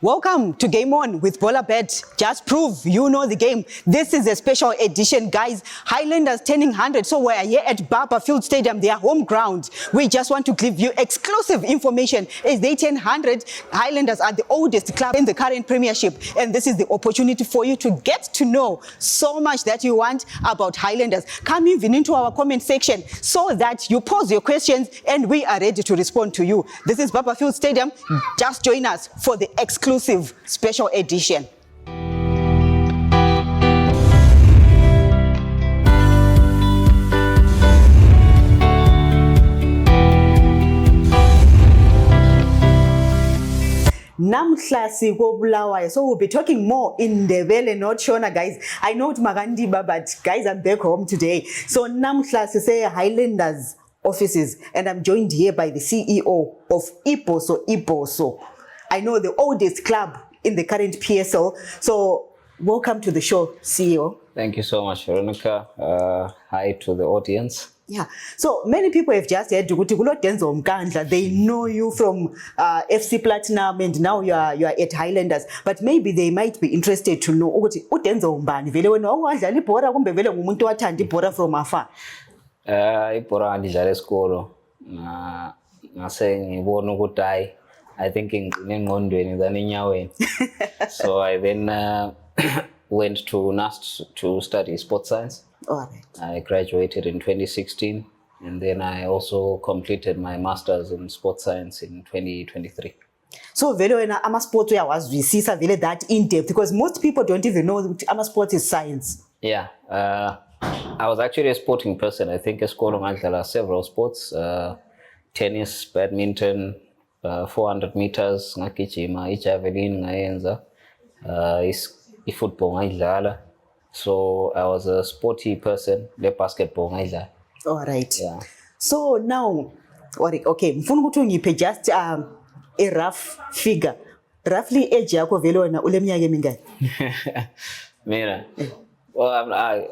Welcome to Game On with Bolabet. Just prove you know the game. This is a special edition, guys. Highlanders turning 100, so we're here at Barberfield Stadium, their home ground. We just want to give you exclusive information. As they turn 100, Highlanders are the oldest club in the current premiership, and this is the opportunity for you to get to know so much that you want about Highlanders. Come even into our comment section so that you pose your questions and we are ready to respond to you. This is Barberfield Stadium. Just join us for the exclusive special edition. Namhla sikobulawayo. So we'll be talking more in Ndebele, not Shona, guys. I know it's Mkandla, but guys, I'm back home today. So namhla say Highlanders offices, and I'm joined here by the CEO of Iposo. I know the oldest club in the current PSL. So welcome to the show, CEO. Thank you so much, Veronica. Hi to the audience. Yeah. So many people have just heard Denzil Mkandla. They know you from FC Platinum, and now you are at Highlanders. But maybe they might be interested to know Denzil Mbani. Vele wena wadlala ibhola kumbe vele ngumuntu wathanda ibhola from afar. Ibhola ngidlala esikolo. Ngase ngibona ukuthi I think engqondweni than enyaweni. So I then went to NAST to study sports science. All right. I graduated in 2016, and then I also completed my master's in sports science in 2023. So vele wena ama-sports uyawazwisisa vele that in depth, because most people don't even know that ama-sports is science. Yeah. I was actually a sporting person. I think esikolo ngadlala several sports, tennis, badminton, 400 meters ngagijima, ijavelin ngayenza, football ngayidlala. So I was a sporty person, the basketball ngayidlala. All right. Yeah. So now, okay, mfuna ukuthi ungiphe just a rough figure. Roughly age yakho vele wena ule minyaka emingaki? Mina. Well,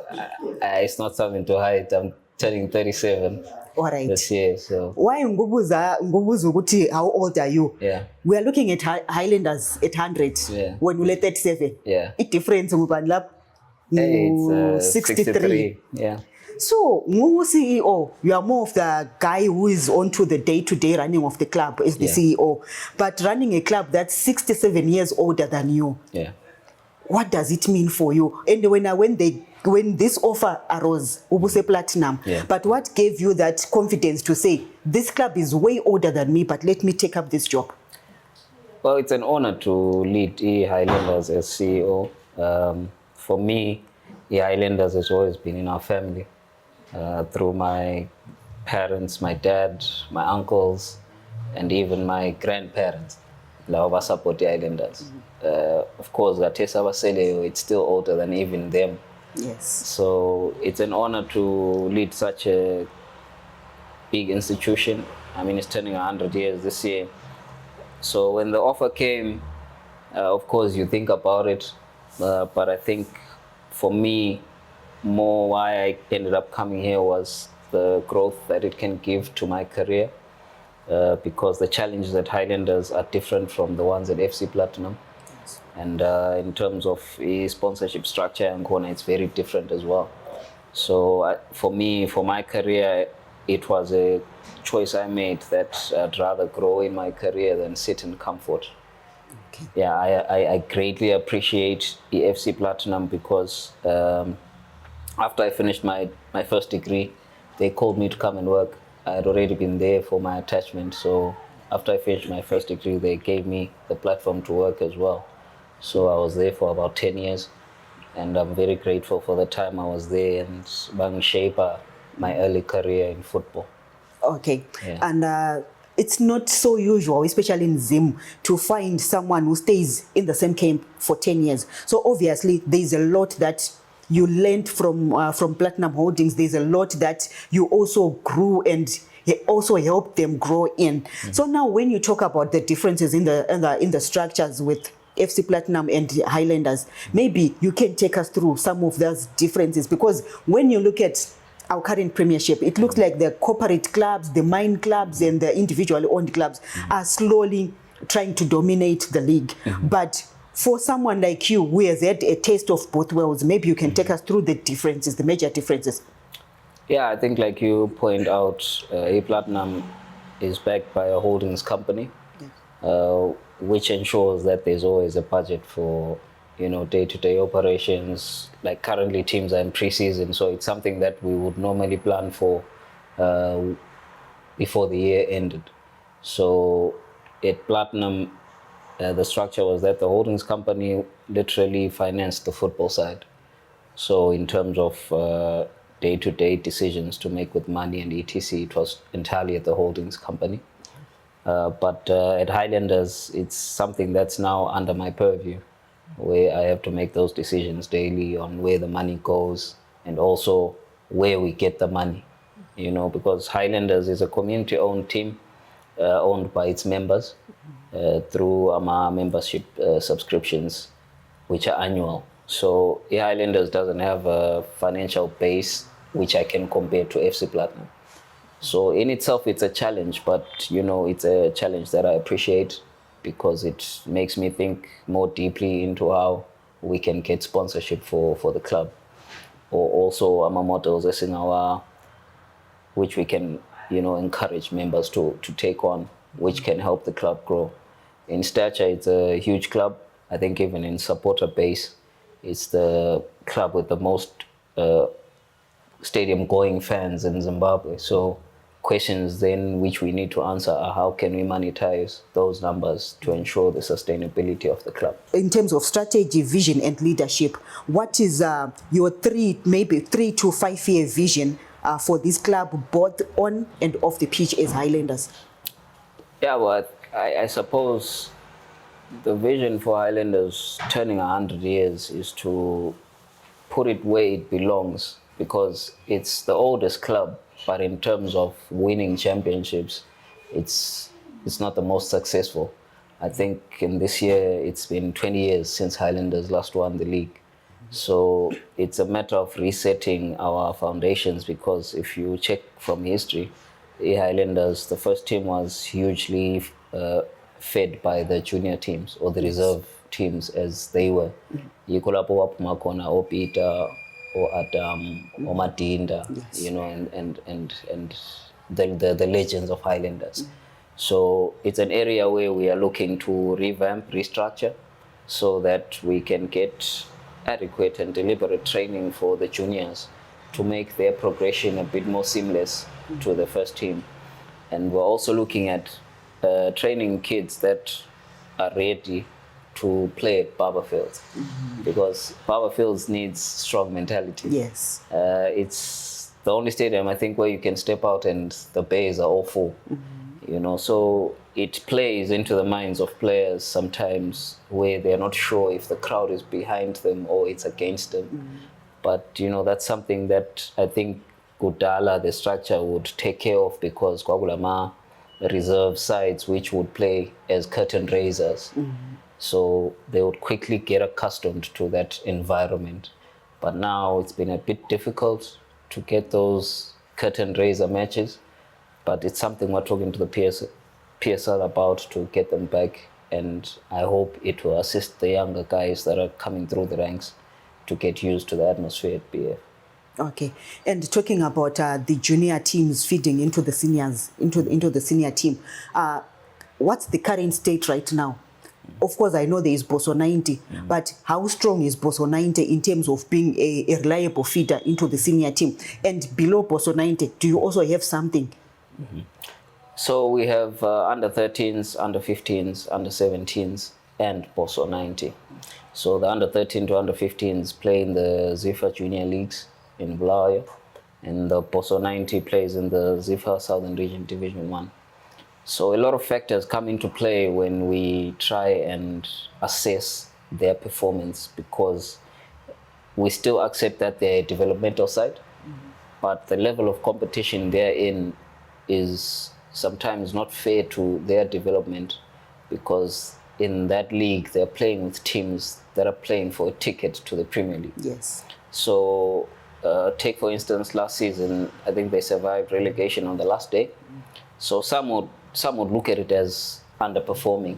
it's not something to hide. I'm turning 37. All right. This year, so. Why ngubuza ukuthi how old are you? Yeah. We are looking at Highlanders at 100. Yeah. When we 37. Yeah. It difference Mkandla. It's 63. Yeah. So, CEO, you are more of the guy who is onto the day-to-day running of the club as the CEO, but running a club that's 67 years older than you. Yeah. What does it mean for you? And when this offer arose, Ubuse Platinum, but what gave you that confidence to say, this club is way older than me, but let me take up this job? Well, it's an honor to lead Highlanders as CEO. For me, Highlanders has always been in our family. Through my parents, my dad, my uncles, and even my grandparents. Lava support the Highlanders. Of course, Gatesa Vasile, it's still older than even them. Yes. So it's an honor to lead such a big institution. I mean, it's turning 100 years this year. So when the offer came, of course, you think about it. But I think for me, more why I ended up coming here was the growth that it can give to my career. Because the challenges at Highlanders are different from the ones at FC Platinum. Yes. And in terms of sponsorship structure and corner, it's very different as well. So for me, for my career, it was a choice I made that I'd rather grow in my career than sit in comfort. Okay. Yeah, I greatly appreciate the FC Platinum because after I finished my first degree, they called me to come and work. I had already been there for my attachment, so after I finished my first degree, they gave me the platform to work as well. So I was there for about 10 years, and I'm very grateful for the time I was there and bang shape my early career in football. Okay. Yeah. And it's not so usual, especially in Zim, to find someone who stays in the same camp for 10 years. So obviously, there's a lot that you learned from Platinum Holdings. There's a lot that you also grew and also helped them grow in. Mm-hmm. So now, when you talk about the differences in the structures with FC Platinum and Highlanders, maybe you can take us through some of those differences, because when you look at our current premiership, it looks like the corporate clubs, the mine clubs, and the individually owned clubs are slowly trying to dominate the league. But for someone like you who has had a taste of both worlds, maybe you can take us through the differences, the major differences. Yeah, I think like you point out, A Platinum is backed by a holdings company, which ensures that there's always a budget for, you know, day-to-day operations. Like currently teams are in pre-season, so it's something that we would normally plan for before the year ended. So at Platinum, the structure was that the holdings company literally financed the football side. So in terms of day-to-day decisions to make with money and etc., it was entirely at the holdings company. But at Highlanders, it's something that's now under my purview, where I have to make those decisions daily on where the money goes and also where we get the money. You know, because Highlanders is a community-owned team, owned by its members through our membership subscriptions, which are annual. So the Highlanders doesn't have a financial base which I can compare to FC Platinum. So in itself, it's a challenge, but you know, it's a challenge that I appreciate because it makes me think more deeply into how we can get sponsorship for the club, or also our models as in our, which we can, you know, encourage members to take on, which can help the club grow. In stature, it's a huge club. I think even in supporter base, it's the club with the most stadium-going fans in Zimbabwe. So questions then which we need to answer are how can we monetize those numbers to ensure the sustainability of the club. In terms of strategy, vision and leadership, what is your maybe 3 to 5 year vision for this club, both on and off the pitch as Highlanders? Yeah, well, I suppose the vision for Highlanders turning 100 years is to put it where it belongs, because it's the oldest club, but in terms of winning championships, it's not the most successful. I think in this year, it's been 20 years since Highlanders last won the league. So it's a matter of resetting our foundations, because if you check from history, the Highlanders, the first team was hugely fed by the junior teams or the reserve teams as they were. Yikulapo waphuma khona oPeter or Adam or Madinda, you know, and the legends of Highlanders. So it's an area where we are looking to revamp, restructure, so that we can get adequate and deliberate training for the juniors to make their progression a bit more seamless to the first team. And we're also looking at training kids that are ready to play at Barberfields, because Barberfields needs strong mentality. Yes. It's the only stadium, I think, where you can step out and the bays are all full. You know, so it plays into the minds of players sometimes where they're not sure if the crowd is behind them or it's against them. But, you know, that's something that I think Kudala, the structure, would take care of, because Kwagulama reserve sides which would play as curtain raisers. So they would quickly get accustomed to that environment. But now it's been a bit difficult to get those curtain raiser matches. But it's something we're talking to the PSL about to get them back. And I hope it will assist the younger guys that are coming through the ranks to get used to the atmosphere at BF. Okay, and talking about the junior teams feeding into the seniors, into the senior team, what's the current state right now? Of course, I know there is Boso 90, but how strong is Boso 90 in terms of being a reliable feeder into the senior team? And below Boso 90, do you also have something? So we have under 13s, under 15s, under 17s, and Boso 90. So the under 13 to under 15s play in the Zifa Junior Leagues in Bulawayo, and the Boso 90 plays in the Zifa Southern Region Division 1. So a lot of factors come into play when we try and assess their performance, because we still accept that they're a developmental side, but the level of competition they're in is sometimes not fair to their development, because in that league they're playing with teams that are playing for a ticket to the Premier League. Yes. So take for instance last season, I think they survived relegation on the last day. So some would look at it as underperforming,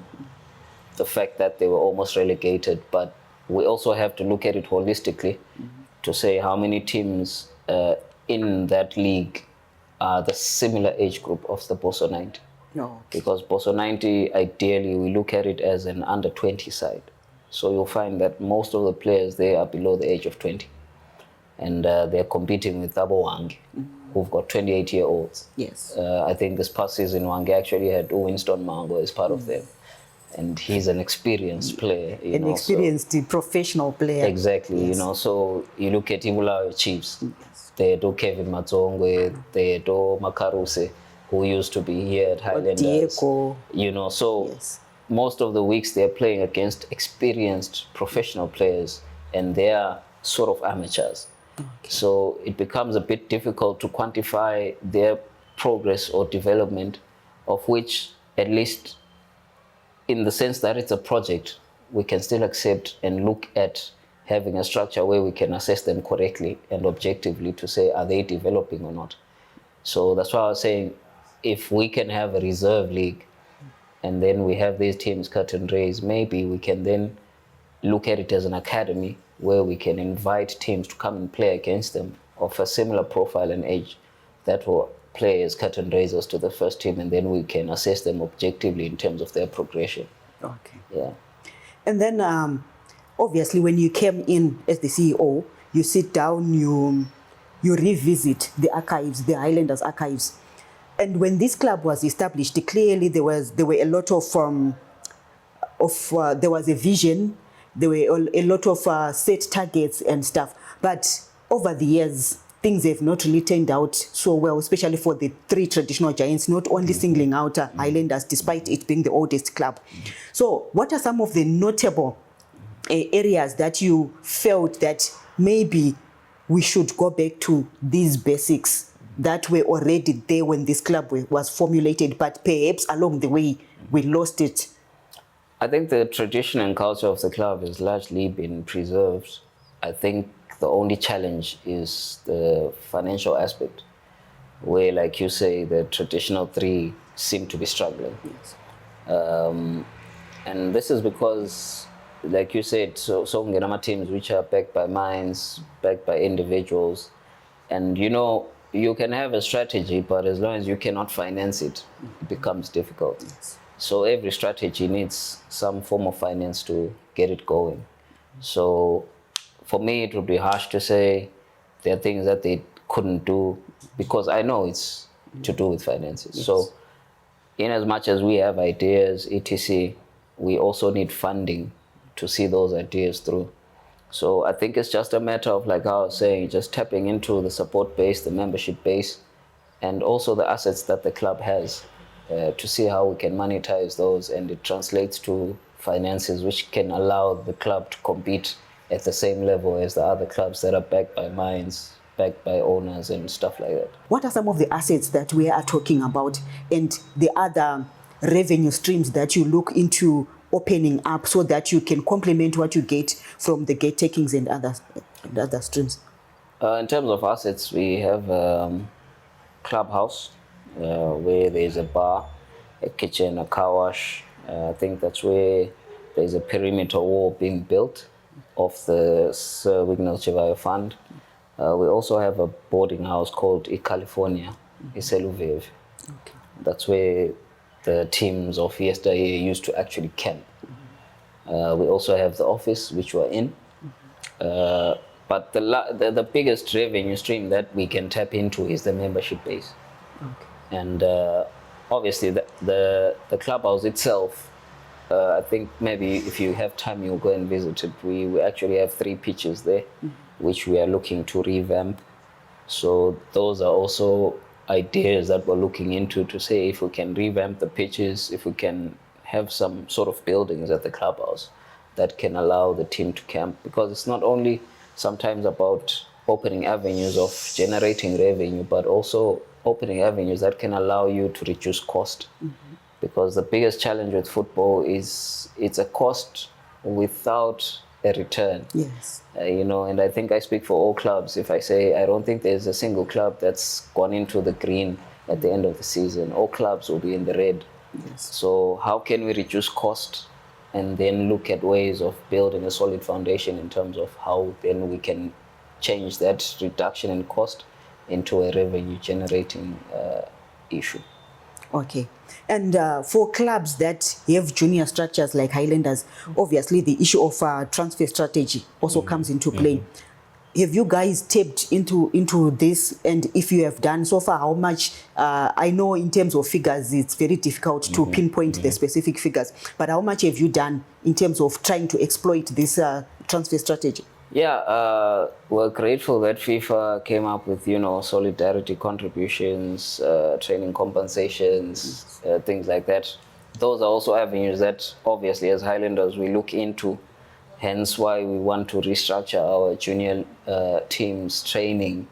the fact that they were almost relegated. But we also have to look at it holistically to say how many teams in that league are the similar age group of the Boso 90. No. Because Boso 90, ideally, we look at it as an under 20 side. So you'll find that most of the players there are below the age of 20. And they're competing with Thabo Wange, who've got 28-year-olds. Yes. I think this past season, Wange actually had Winston Mango as part of them. And he's an experienced player. An experienced professional player. Exactly, yes. So you look at Ibulayo Chiefs. Yes. They do Kevin Matsongwe, they do Makaruse, who used to be here at Highlanders. Diego. So yes. most of the weeks they're playing against experienced professional players, and they are sort of amateurs. Okay. So it becomes a bit difficult to quantify their progress or development, of which, at least in the sense that it's a project, we can still accept and look at having a structure where we can assess them correctly and objectively to say, are they developing or not? So that's why I was saying, if we can have a reserve league and then we have these teams cut and raise, maybe we can then look at it as an academy where we can invite teams to come and play against them of a similar profile and age that will play as cut and raisers to the first team, and then we can assess them objectively in terms of their progression. Okay. Yeah. And then obviously when you came in as the CEO, you sit down, you revisit the archives, the Highlanders archives. And when this club was established, clearly there were a lot of there was a vision, there were a lot of set targets and stuff. But over the years, things have not really turned out so well, especially for the three traditional giants, not only singling out Highlanders, despite it being the oldest club. So what are some of the notable areas that you felt that maybe we should go back to these basics that were already there when this club was formulated, but perhaps along the way we lost it? I think the tradition and culture of the club has largely been preserved. I think the only challenge is the financial aspect, where, like you say, the traditional three seem to be struggling. Yes. And this is because, like you said, so Ngenama teams which are backed by mines, backed by individuals, and you can have a strategy, but as long as you cannot finance it, it becomes difficult. Yes. So every strategy needs some form of finance to get it going. So for me, it would be harsh to say there are things that they couldn't do, because I know it's to do with finances. Yes. So in as much as we have ideas, etc., we also need funding to see those ideas through. So I think it's just a matter of, like I was saying, just tapping into the support base, the membership base, and also the assets that the club has to see how we can monetize those, and it translates to finances which can allow the club to compete at the same level as the other clubs that are backed by mines, backed by owners and stuff like that. What are some of the assets that we are talking about, and the other revenue streams that you look into opening up so that you can complement what you get from the gate takings and other streams? In terms of assets, we have clubhouse where there's a bar, a kitchen, a car wash. I think that's where there's a perimeter wall being built of the Sir Wignell Chivayo Fund. We also have a boarding house called California, Iseluvev. Okay. That's where the teams of yesteryear used to actually camp. We also have the office, which we're in. But the biggest revenue stream that we can tap into is the membership base. Okay. And obviously the clubhouse itself, I think maybe if you have time, you'll go and visit it. We actually have 3 pitches there, which we are looking to revamp. So those are also ideas that we're looking into to say if we can revamp the pitches, if we can have some sort of buildings at the clubhouse that can allow the team to camp. Because it's not only sometimes about opening avenues of generating revenue, but also opening avenues that can allow you to reduce cost. Because the biggest challenge with football is it's a cost without a return. Yes. And I think I speak for all clubs if I say I don't think there's a single club that's gone into the green at the end of the season. All clubs will be in the red So how can we reduce cost and then look at ways of building a solid foundation in terms of how then we can change that reduction in cost into a revenue generating issue. Okay. And for clubs that have junior structures like Highlanders, obviously the issue of transfer strategy also comes into play. Have you guys tapped into this? And if you have done so far, how much? I know in terms of figures, it's very difficult to pinpoint the specific figures, but how much have you done in terms of trying to exploit this transfer strategy? Yeah, we're grateful that FIFA came up with, solidarity contributions, training compensations, things like that. Those are also avenues that obviously as Highlanders we look into, hence why we want to restructure our junior teams training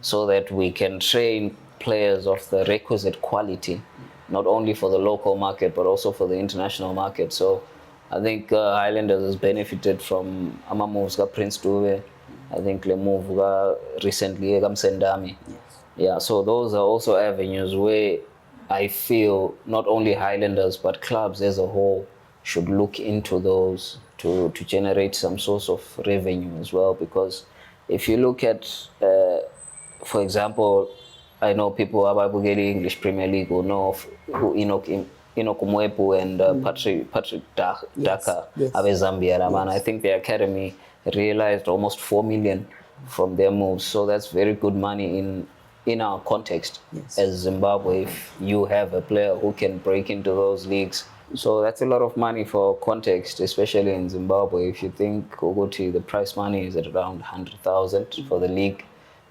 so that we can train players of the requisite quality, not only for the local market but also for the international market. So I think Highlanders has benefited from ama moves ka Prince Dube. I think le move recently ka Msendami. Yeah, so those are also avenues where I feel not only Highlanders but clubs as a whole should look into those to generate some source of revenue as well. Because if you look at, for example, I know people about English Premier League will know of who Enoch Mwepu and Patrick Daka of Zambia. And I think the academy realized almost 4 million from their moves. So that's very good money in our context as Zimbabwe, if you have a player who can break into those leagues. So that's a lot of money for context, especially in Zimbabwe. If you think Ogoti, the prize money is at around 100,000 for the league,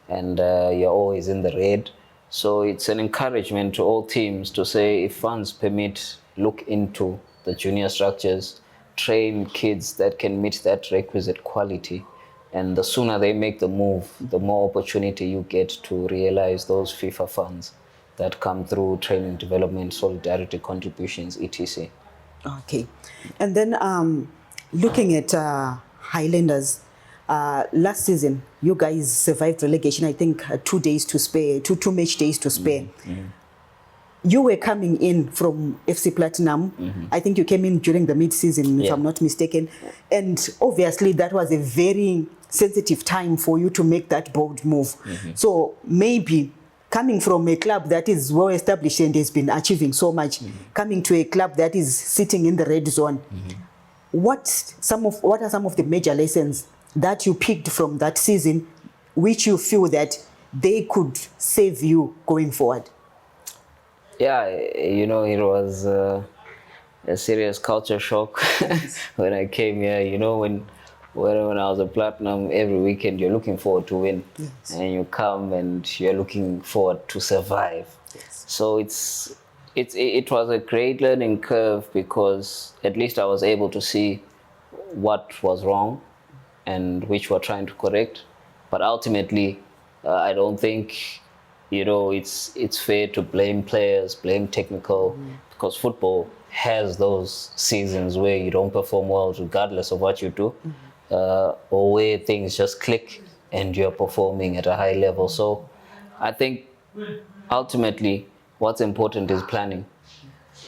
and you're always in the red. So it's an encouragement to all teams to say, if funds permit, look into the junior structures, train kids that can meet that requisite quality. And the sooner they make the move, the more opportunity you get to realize those FIFA funds that come through training, development, solidarity contributions, etc. Okay. And then looking at Highlanders, last season, you guys survived relegation, I think 2 days to spare, two match days to spare. You were coming in from FC Platinum. I think you came in during the mid-season, if I'm not mistaken. And obviously that was a very sensitive time for you to make that bold move. So maybe coming from a club that is well established and has been achieving so much, coming to a club that is sitting in the red zone, what are some of the major lessons that you picked from that season, which you feel that they could save you going forward? Yeah, it was a serious culture shock when I came here. When I was a Platinum, every weekend you're looking forward to win, and you come and you're looking forward to survive. So it was a great learning curve, because at least I was able to see what was wrong and which we're trying to correct. But ultimately, I don't think it's fair to blame players, blame technical, because football has those seasons where you don't perform well regardless of what you do, or where things just click and you're performing at a high level. So I think ultimately what's important is planning.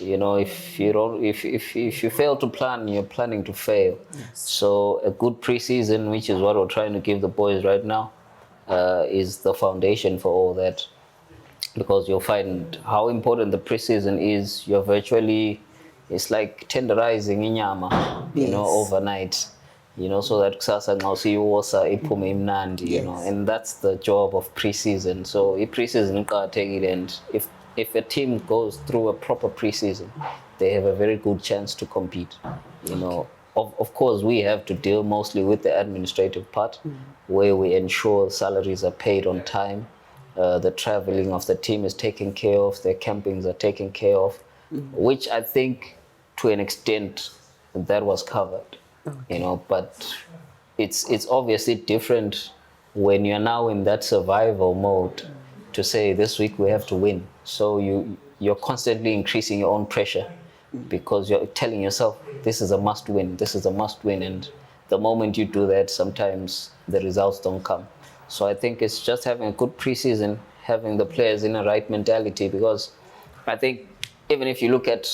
If you fail to plan, you're planning to fail. So a good preseason, which is what we're trying to give the boys right now, is the foundation for all that. Because you'll find how important the preseason is. It's like tenderizing inyama, overnight, so that kusasa nxa usiyiwosa iphume imnandi, and that's the job of preseason. So preseason iqakathekile, and if a team goes through a proper preseason, they have a very good chance to compete. Of course, we have to deal mostly with the administrative part, where we ensure salaries are paid on time, the traveling of the team is taken care of, their campings are taken care of, which I think to an extent that was covered. But it's obviously different when you're now in that survival mode to say this week we have to win. So you're constantly increasing your own pressure, because you're telling yourself this is a must win, and the moment you do that, sometimes the results don't come. So I think it's just having a good preseason, having the players in the right mentality, because I think even if you look at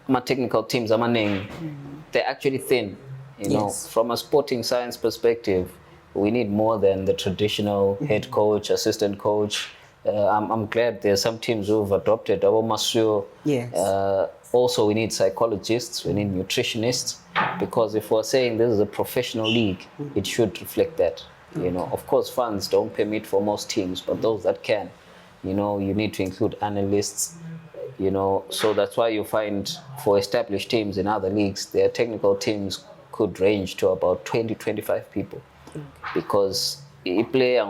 my technical teams, they're actually thin. You know, Yes. from a sporting science perspective, we need more than the traditional head coach, assistant coach. I'm glad there's some teams who've adopted our Masio. Yes. Also, we need psychologists, we need nutritionists, because if we're saying this is a professional league, it should reflect that. You know, of course, funds don't permit for most teams, but those that can, you know, you need to include analysts. You know, so that's why you find for established teams in other leagues, their technical teams could range to about 20, 25 people, because a player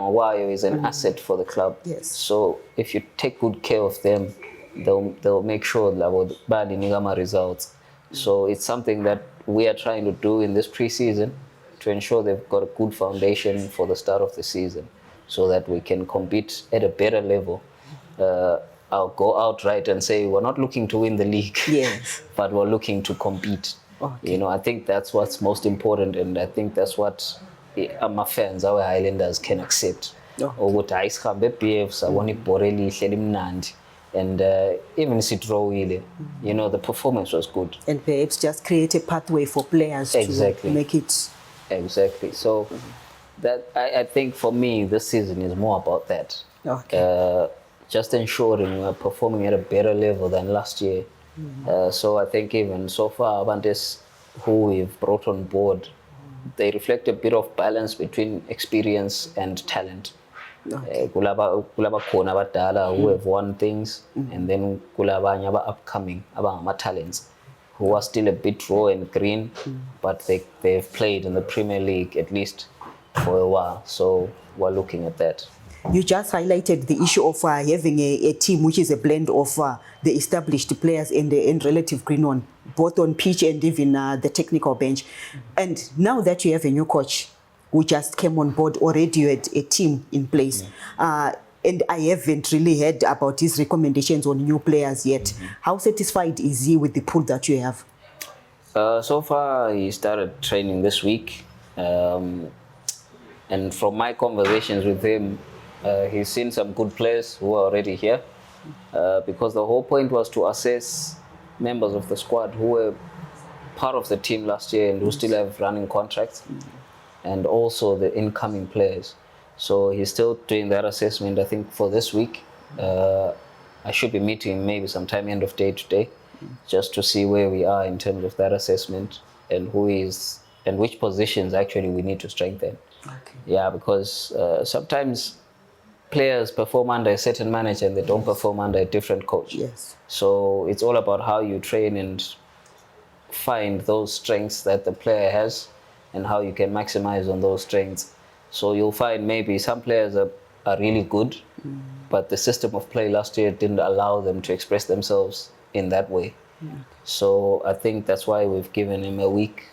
is an asset for the club. Yes. So if you take good care of them, they'll make sure that bad in results. So it's something that we are trying to do in this preseason to ensure they've got a good foundation for the start of the season, so that we can compete at a better level. I'll go outright and say we're not looking to win the league, Yes. but we're looking to compete. Okay. You know, I think that's what's most important, and I think that's what my fans, our Highlanders, can accept. Ukuthi hayi sihambe eBF sabona ibhola elihle limnandi, and even sithrowile, you know, the performance was good. And perhaps just create a pathway for players Exactly. to make it. Exactly. So that I think for me this season is more about that. Okay. Just ensuring we're performing at a better level than last year. So I think even so far, Avantes, who we've brought on board, they reflect a bit of balance between experience and talent. Kulaba khona abadala who have won things, and then kulabanye upcoming talents who are still a bit raw and green, but they've played in the Premier League at least for a while. So we're looking at that. You just highlighted the issue of having a team which is a blend of the established players and relative green one, both on pitch and even the technical bench. And now that you have a new coach who just came on board, already you had a team in place. And I haven't really heard about his recommendations on new players yet. How satisfied is he with the pool that you have? So far, he started training this week. And from my conversations with him, he's seen some good players who are already here, because the whole point was to assess members of the squad who were part of the team last year and who still have running contracts, and also the incoming players. So he's still doing that assessment. I think for this week, I should be meeting maybe sometime end of day today, just to see where we are in terms of that assessment and who is and which positions actually we need to strengthen. Okay. Yeah, because sometimes players perform under a certain manager and they don't perform under a different coach. Yes. So it's all about how you train and find those strengths that the player has and how you can maximize on those strengths. So you'll find maybe some players are really good, but the system of play last year didn't allow them to express themselves in that way. So I think that's why we've given him a week,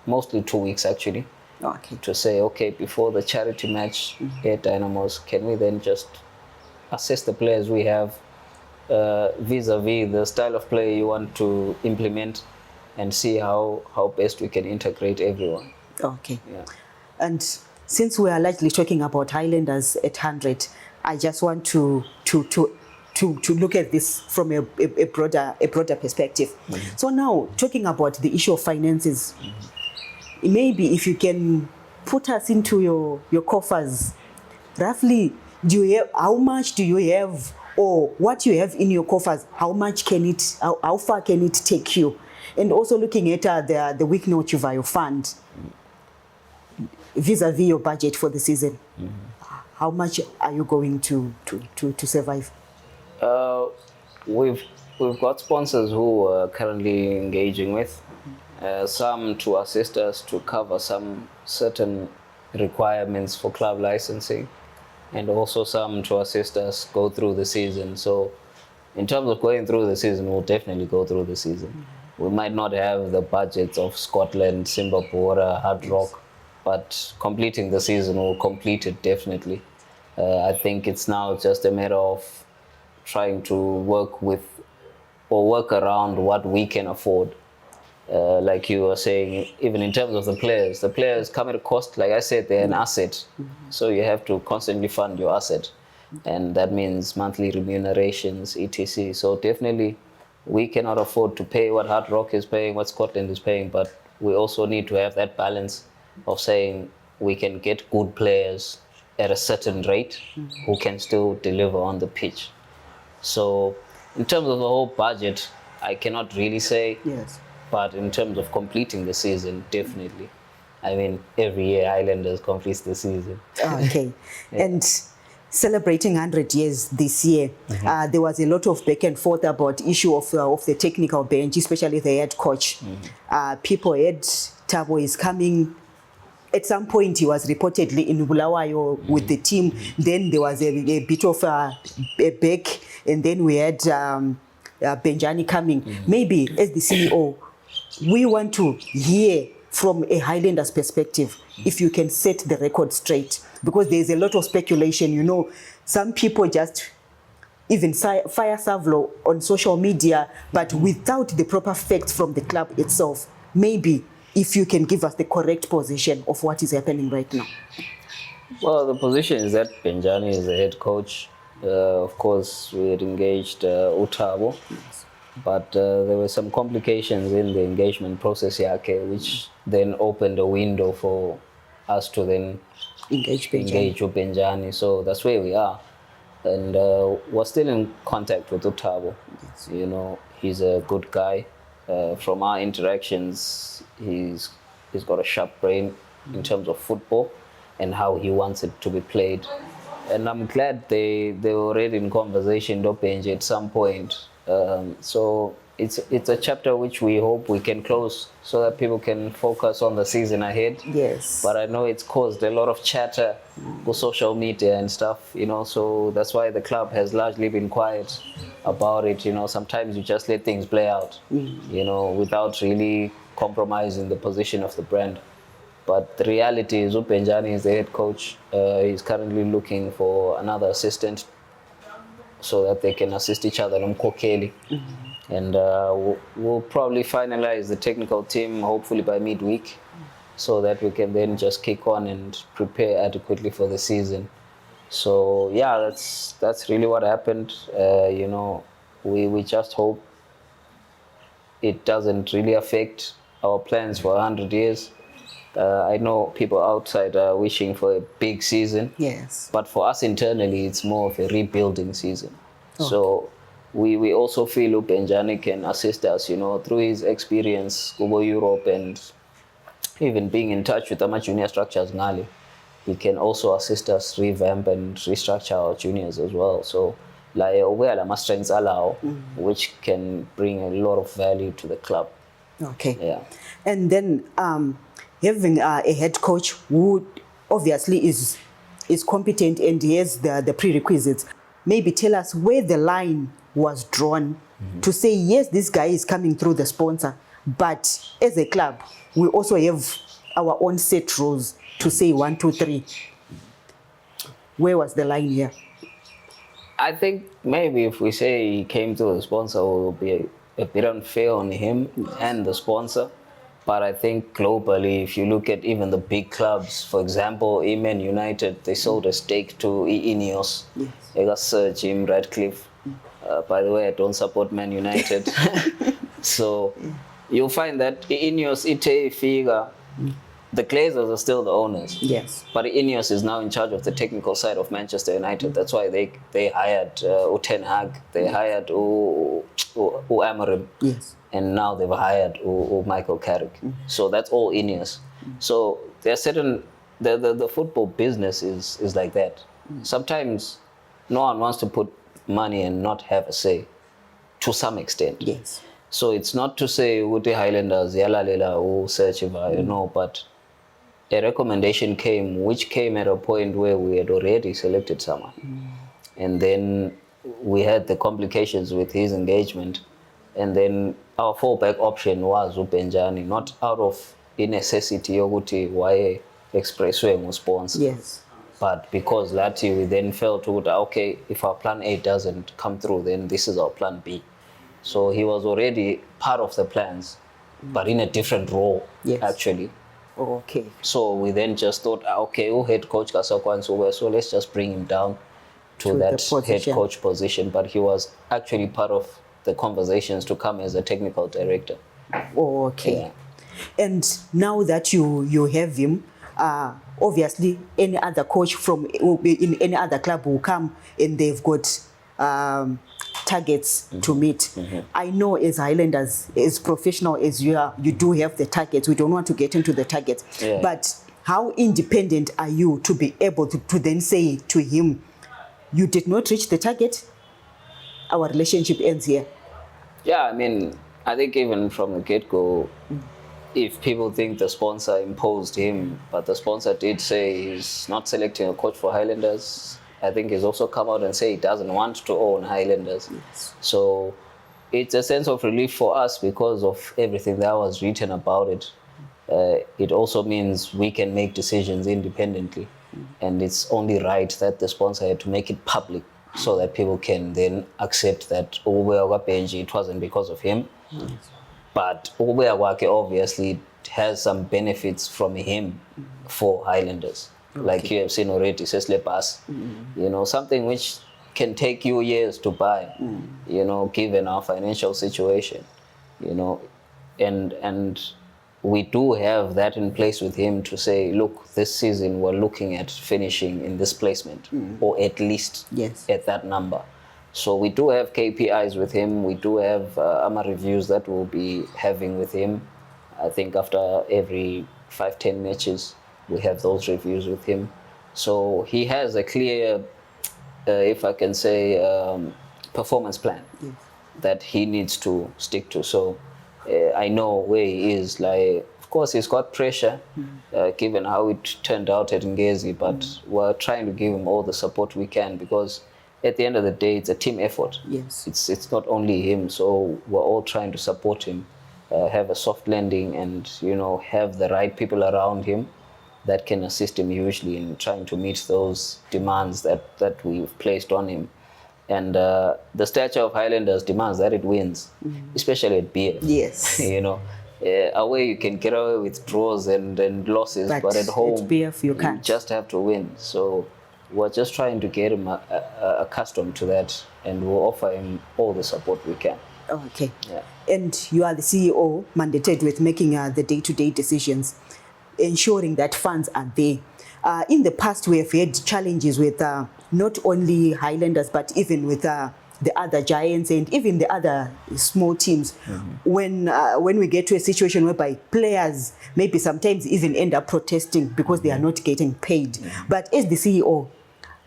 mostly 2 weeks actually, Okay. to say, okay, before the charity match at Dynamos, can we then just assess the players we have vis-a-vis the style of play you want to implement, and see how best we can integrate everyone. Okay. Yeah. And since we are largely talking about Highlanders at 100, I just want to look at this from a broader perspective. So now, talking about the issue of finances, maybe if you can put us into your coffers, roughly, how much do you have, or what you have in your coffers, how far can it take you? And also looking at the weak note of your fund, vis-a-vis your budget for the season, how much are you going to survive? We've got sponsors who are currently engaging with, some to assist us to cover some certain requirements for club licensing, and also some to assist us go through the season. So in terms of going through the season, we'll definitely go through the season. We might not have the budgets of Scotland, Singapore, Hard Rock, but completing the season will complete it definitely. I think it's now just a matter of trying to work with or work around what we can afford. Like you were saying, even in terms of the players come at a cost. Like I said, they're an asset. So you have to constantly fund your asset. And that means monthly remunerations, etc. So definitely we cannot afford to pay what Hard Rock is paying, what Scotland is paying, but we also need to have that balance of saying we can get good players at a certain rate who can still deliver on the pitch. So in terms of the whole budget, I cannot really say, Yes. but in terms of completing the season, definitely. I mean, every year Highlanders completes the season. Okay. And celebrating 100 years this year, there was a lot of back and forth about issue of the technical bench, especially the head coach. People heard Thabo is coming. At some point, he was reportedly in Bulawayo with the team. Then there was a bit of a back, and then we had Benjani coming. Maybe as the CEO, we want to hear from a Highlanders perspective, if you can set the record straight, because there's a lot of speculation. You know, some people just even fire Savlo on social media, but without the proper facts from the club itself. Maybe if you can give us the correct position of what is happening right now. Well, the position is that Benjani is the head coach. Of course, we had engaged Utabo, but there were some complications in the engagement process here, which then opened a window for us to then engage with Benjani. So that's where we are. And we're still in contact with Utabo. Yes. You know, he's a good guy. From our interactions, he's got a sharp brain in terms of football and how he wants it to be played. And I'm glad they were already in conversation at some point. So it's a chapter which we hope we can close so that people can focus on the season ahead. Yes. But I know it's caused a lot of chatter on social media and stuff, you know, so that's why the club has largely been quiet about it. You know, sometimes you just let things play out, you know, without really compromising the position of the brand. But the reality is Upenjani is the head coach. He's currently looking for another assistant so that they can assist each other in Mkokeli. And we'll probably finalize the technical team hopefully by midweek so that we can then just kick on and prepare adequately for the season. So yeah, that's really what happened. You know, we just hope it doesn't really affect our plans for 100 years. I know people outside are wishing for a big season. Yes. But for us internally, it's more of a rebuilding season. Oh. So we also feel Benjani can assist us, you know, through his experience over Europe and even being in touch with our junior structures. He can also assist us revamp and restructure our juniors as well. So like where the strengths allow, which can bring a lot of value to the club. Okay. Yeah. And then having a head coach who obviously is competent and he has the prerequisites, maybe tell us where the line was drawn to say, yes, this guy is coming through the sponsor, but as a club, we also have our own set rules to say 1, 2, 3. Where was the line here? I think maybe if we say he came to the sponsor, it will be a bit unfair on him and the sponsor. But I think globally, if you look at even the big clubs, for example, Man United, they sold a stake to Ineos. Yes. They got Sir Jim Radcliffe. By the way, I don't support Man United. So you'll find that Ineos, Ite, Figa, the Glazers are still the owners. Yes. But Ineos is now in charge of the technical side of Manchester United. That's why they hired Ten Hag, they hired Amorim. Yes. And now they've hired Michael Carrick. So that's all Ineos. So there are certain, the football business is like that. Sometimes no one wants to put money and not have a say, to some extent. Yes. So it's not to say Uti Highlanders, Yalalela, or Searchiva, you know, but a recommendation came, which came at a point where we had already selected someone. And then we had the complications with his engagement. And then our fallback option was Upenjani, not out of a necessity yokuthi why Expressway was sponsor. Yes. But because Lati, we then felt, okay, if our plan A doesn't come through, then this is our plan B. So he was already part of the plans, but in a different role, yes, actually. Okay. So we then just thought, okay, head coach Kasakwan, so let's just bring him down to that head coach position. But he was actually part of the conversations to come as a technical director. Oh, okay. Yeah. And now that you have him, obviously any other coach from in any other club will come and they've got targets to meet. I know as Highlanders, as professional as you are, you do have the targets. We don't want to get into the targets. Yeah. But how independent are you to be able to then say to him, you did not reach the target, our relationship ends here? Yeah, I mean, I think even from the get-go, if people think the sponsor imposed him, but the sponsor did say he's not selecting a coach for Highlanders, I think he's also come out and say he doesn't want to own Highlanders. Yes. So it's a sense of relief for us because of everything that was written about it. It also means we can make decisions independently. And it's only right that the sponsor had to make it public so that people can then accept that it wasn't because of him. But obviously has some benefits from him for Highlanders. Like you have seen already, Sesle Pass. Something which can take you years to buy, given our financial situation, and we do have that in place with him to say, look, this season we're looking at finishing in this placement, or at least at that number. So we do have KPIs with him. We do have AMA reviews that we'll be having with him. I think after every 5-10 matches, we have those reviews with him. So he has a clear, if I can say, performance plan that he needs to stick to. So I know where he is. Like, of course, he's got pressure, given how it turned out at Ngezi, but we're trying to give him all the support we can because at the end of the day, it's a team effort. Yes. It's not only him, so we're all trying to support him, have a soft landing, and have the right people around him that can assist him hugely in trying to meet those demands that we've placed on him. And the stature of Highlanders demands that it wins, especially at beer. Yes. Away you can get away with draws and losses, but at home beer you can't. Just have to win. So we're just trying to get him accustomed to that, and we'll offer him all the support we can. Okay. Yeah. And you are the CEO mandated with making the day-to-day decisions, ensuring that funds are there. In the past, we have had challenges with not only Highlanders, but even with the other giants and even the other small teams. When we get to a situation whereby players maybe sometimes even end up protesting because they are not getting paid. But as the CEO,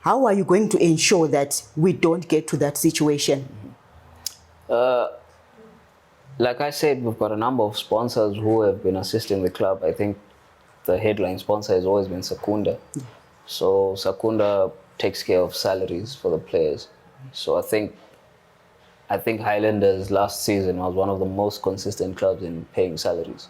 how are you going to ensure that we don't get to that situation? Like I said, we've got a number of sponsors who have been assisting the club. I think the headline sponsor has always been Secunda. So Secunda takes care of salaries for the players. So I think Highlanders last season was one of the most consistent clubs in paying salaries.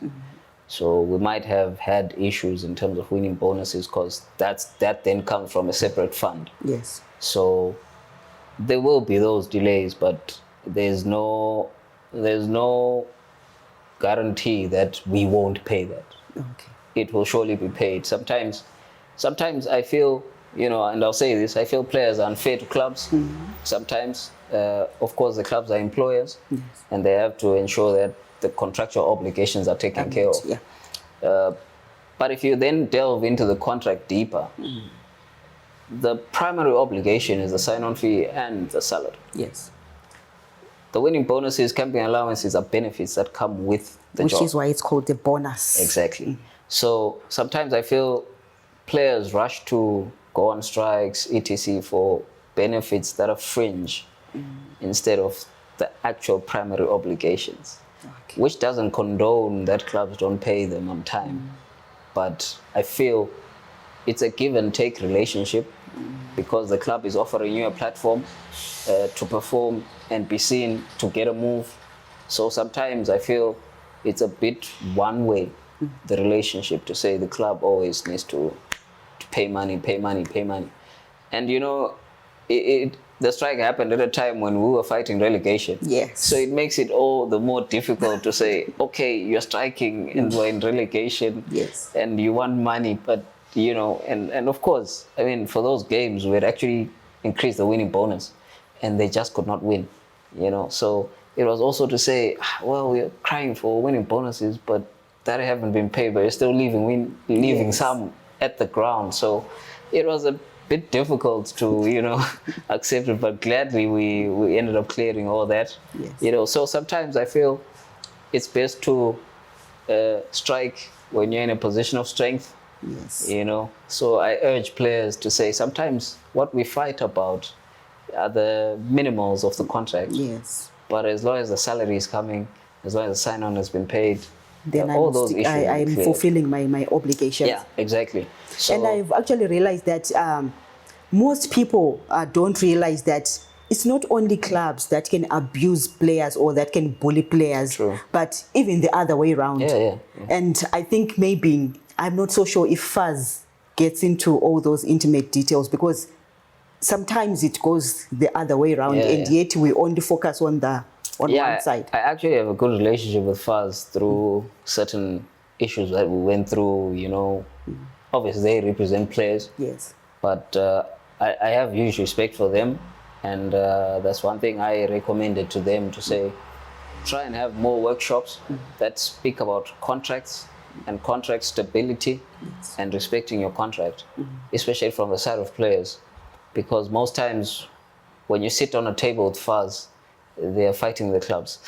So we might have had issues in terms of winning bonuses because that then comes from a separate fund. Yes. So there will be those delays, but there's no guarantee that we won't pay that. Okay. It will surely be paid. Sometimes I feel, and I'll say this, I feel players are unfair to clubs. Sometimes, of course, the clubs are employers, and they have to ensure that the contractual obligations are taken care of. Yeah. But if you then delve into the contract deeper, the primary obligation is the sign-on fee and the salary. Yes. The winning bonuses, camping allowances are benefits that come with the job. Which is why it's called the bonus. Exactly. So sometimes I feel players rush to go on strikes, etc., for benefits that are fringe instead of the actual primary obligations, which doesn't condone that clubs don't pay them on time. But I feel it's a give and take relationship because the club is offering you a platform to perform and be seen, to get a move. So sometimes I feel it's a bit one way, the relationship, to say the club always needs to pay money. And the strike happened at a time when we were fighting relegation. Yes. So it makes it all the more difficult to say, okay, you're striking and we're in relegation. Yes. And you want money, but and of course, I mean, for those games we had actually increased the winning bonus and they just could not win. So it was also to say, well, we're crying for winning bonuses, but that haven't been paid, but you're still leaving Yes. some at the ground. So it was a bit difficult to, accept it, but gladly we ended up clearing all that. Yes. So sometimes I feel it's best to strike when you're in a position of strength. Yes. So I urge players to say sometimes what we fight about are the minimals of the contract. Yes. But as long as the salary is coming, as long as the sign-on has been paid, Then all those issues will be I'm cleared. fulfilling my obligations. Yeah, exactly. So, And I've actually realized that most people don't realize that it's not only clubs that can abuse players or that can bully players, True. but even the other way around. Yeah. And I think maybe, I'm not so sure if Fuzz gets into all those intimate details, because sometimes it goes the other way around, and yet we only focus on one side. I actually have a good relationship with Faz through certain issues that we went through, Obviously, they represent players. Yes. But I have huge respect for them. And that's one thing I recommended to them, to say, try and have more workshops that speak about contracts and contract stability and respecting your contract, especially from the side of players. Because most times when you sit on a table with Faz, they are fighting the clubs,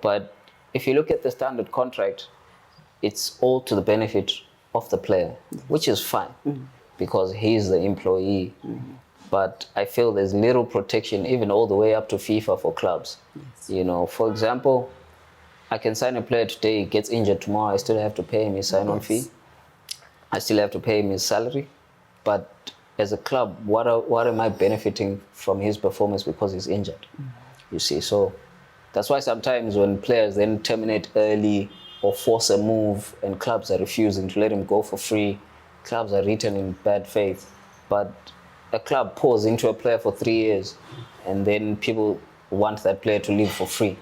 but if you look at the standard contract, it's all to the benefit of the player, which is fine because he's the employee. But I feel there's little protection, even all the way up to FIFA, for clubs. For example, I can sign a player today, he gets injured tomorrow, I still have to pay him his sign-on fee. I still have to pay him his salary. But as a club, what am I benefiting from his performance because he's injured? You see, so that's why sometimes when players then terminate early or force a move and clubs are refusing to let him go for free, clubs are written in bad faith. But a club pours into a player for 3 years and then people want that player to leave for free.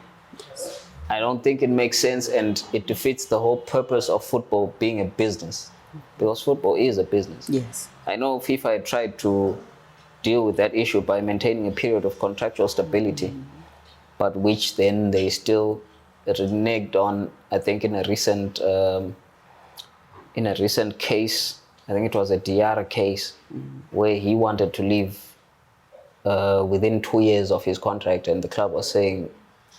I don't think it makes sense, and it defeats the whole purpose of football being a business, because football is a business. Yes. I know FIFA had tried to deal with that issue by maintaining a period of contractual stability, but which then they still reneged on. I think in a recent case, I think it was a Diarra case, where he wanted to leave within 2 years of his contract, and the club was saying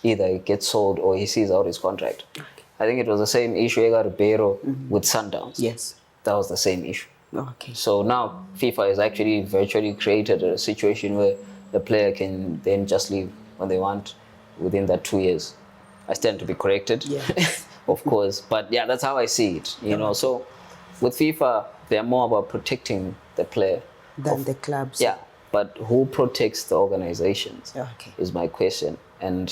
either he gets sold or he sees out his contract. Okay. I think it was the same issue Ega Ribeiro with Sundowns. Yes. That was the same issue. Okay. So now FIFA has actually virtually created a situation where the player can then just leave when they want within that 2 years. I stand to be corrected, of course. But yeah, that's how I see it. So with FIFA, they're more about protecting the player than the clubs. Yeah, but who protects the organizations is my question. And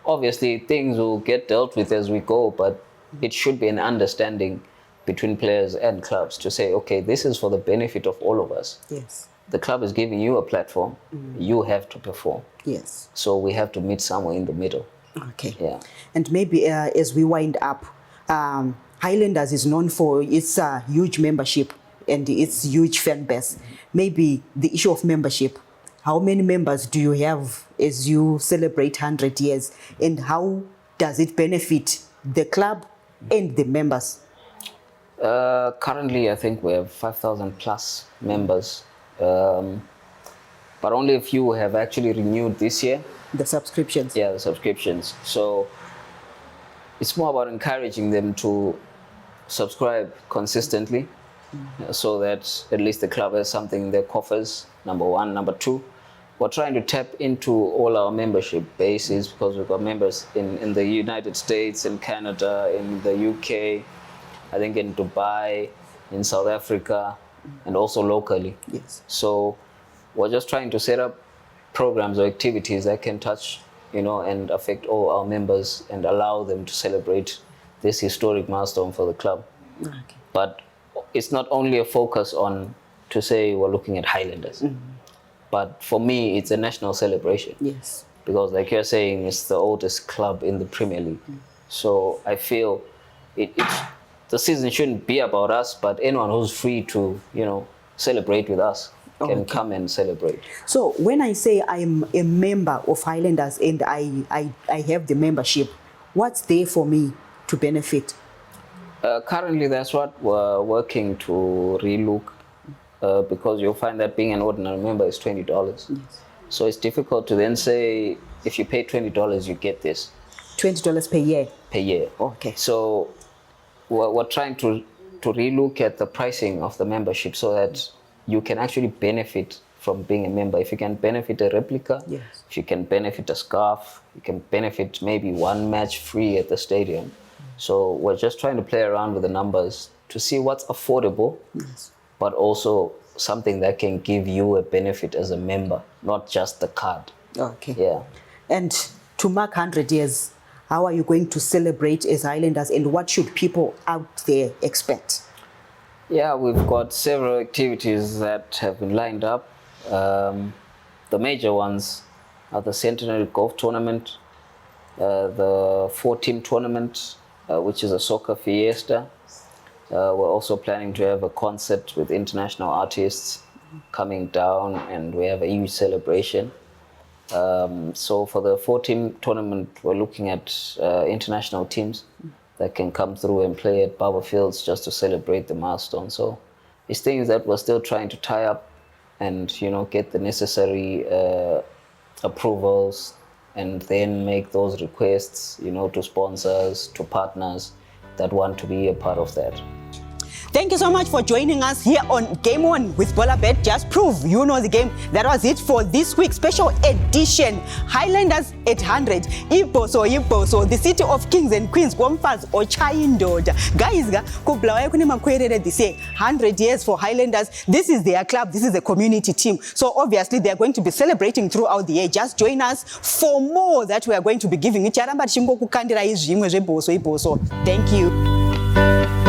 obviously things will get dealt with as we go, but it should be an understanding between players and clubs to say, okay, this is for the benefit of all of us. Yes. The club is giving you a platform, you have to perform. Yes. So we have to meet somewhere in the middle. Okay. Yeah. And maybe as we wind up, Highlanders is known for its huge membership and its huge fan base. Maybe the issue of membership. How many members do you have as you celebrate 100 years? And how does it benefit the club and the members? Currently, I think we have 5,000 plus members. But only a few have actually renewed this year. The subscriptions? Yeah, the subscriptions. So it's more about encouraging them to subscribe consistently, so that at least the club has something in their coffers, number one. Number two, we're trying to tap into all our membership bases, because we've got members in the United States, in Canada, in the UK, I think in Dubai, in South Africa, and also locally. Yes. So we're just trying to set up programs or activities that can touch, and affect all our members and allow them to celebrate this historic milestone for the club. Okay. But it's not only a focus on to say we're looking at Highlanders, but for me, it's a national celebration. Yes. Because like you're saying, it's the oldest club in the Premier League. So I feel the season shouldn't be about us, but anyone who's free to, celebrate with us can come and celebrate. So when I say I'm a member of Highlanders and I have the membership, what's there for me to benefit? Currently, that's what we're working to relook, because you'll find that being an ordinary member is $20. Yes. So it's difficult to then say, if you pay $20, you get this. $20 per year? Per year. Okay. So we're trying to relook at the pricing of the membership so that you can actually benefit from being a member. If you can benefit a replica, yes. If you can benefit a scarf, you can benefit maybe one match free at the stadium. So we're just trying to play around with the numbers to see what's affordable, yes. but also something that can give you a benefit as a member, not just the card. Okay. Yeah. And to mark 100 years, how are you going to celebrate as Highlanders, and what should people out there expect? Yeah, we've got several activities that have been lined up. The major ones are the Centenary Golf Tournament, the 4-team tournament, which is a soccer fiesta. We're also planning to have a concert with international artists coming down, and we have a huge celebration. So for the 4-team tournament, we're looking at international teams that can come through and play at Barber Fields just to celebrate the milestone. So it's things that we're still trying to tie up and, you know, get the necessary approvals, and then make those requests, you know, to sponsors, to partners that want to be a part of that. Thank you so much for joining us here on Game On with Bolabet. Just prove you know the game. That was it for this week's special edition. Highlanders 800. Iboso, the city of kings and queens. Gwamfaz Ochayindoda. Guys, kublawaye kune makwerere this year. 100 years for Highlanders. This is their club. This is the community team. So obviously they are going to be celebrating throughout the year. Just join us for more that we are going to be giving you. Thank you.